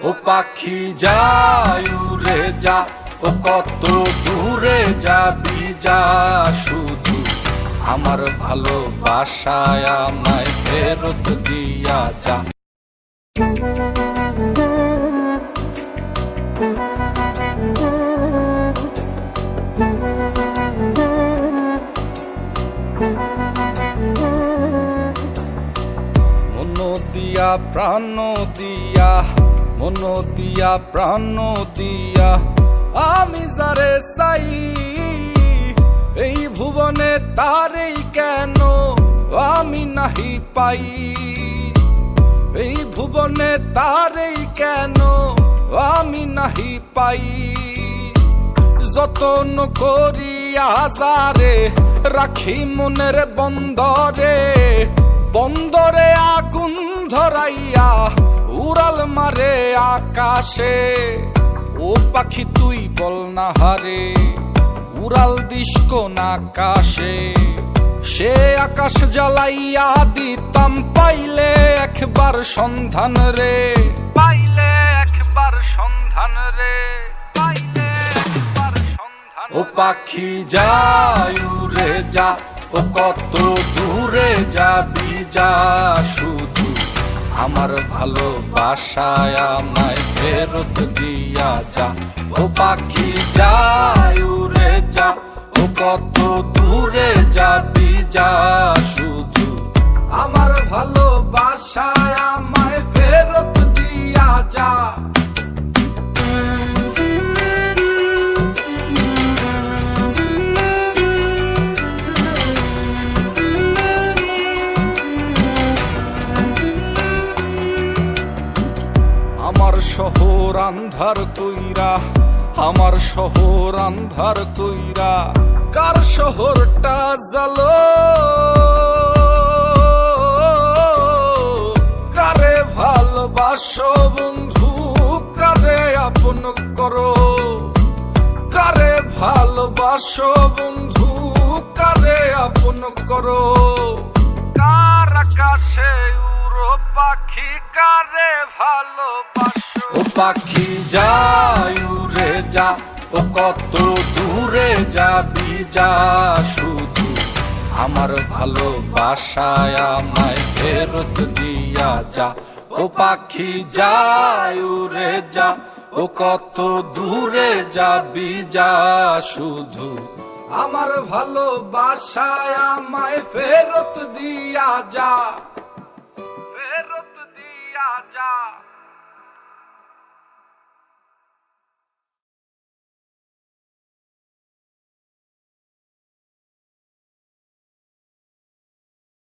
ও পাখি যায় উড়ে যা, ও কত দূরে যাবি যা, শুধু আমার ভালোবাসায় আমায় ফেরত দিয়া যা। মন দিয়া প্রাণ দিয়া, মন দিয়া প্রাণ দিয়া আমি যারে চাই, এই ভুবনে তারেই কেন আমি নাহি পাই, এই ভুবনে তারেই কেন আমি নাহি পাই। যতন করিয়া যারে রাখি মনের বন্দরে, বন্দরে আগুন ধরাইয়া উড়াল মারে আকাশে। ও পাখি তুই বল না হারে, উড়াল দিস কোন আকাশে, সে আকাশ জ্বালাইয়া দিতাম পাইলে একবার সন্ধান রে, পাইলে একবার সন্ধান রে, পাইলে একবার সন্ধান। ও পাখি যায় উড়ে যা, ও কত দূরে যাবি যা, শুধু আমার ভালোবাসায় আমায় ফেরত দিয়া যা। ও পাখি যায় উড়ে যা, ও কত দূরে যাবি যা, শুধু আমার ভালোবাসায় আমায় ফেরত দিয়া যা। আমার শহর আন্ধার কইরা, আমার শহর আন্ধার কইরা কার শহরটা জ্বালো, কারে ভালোবাসো বন্ধু, কারে আপন করো, কারে ভালোবাসো বন্ধু, কারে আপন করো। কার আকাশে উড়ো পাখি, কারে ভালোবাসো। ও পাখি যায় উড়ে যা, ও কত দূরে যাবি যা, শুধু আমার ভালোবাসায় আমায় ফেরত দিয়া যা। ও পাখি যায় উড়ে যা, ও কত দূরে যাবি যা, শুধু আমার ভালোবাসায় আমায় ফেরত দিয়া যা, ফেরত দিয়া যা।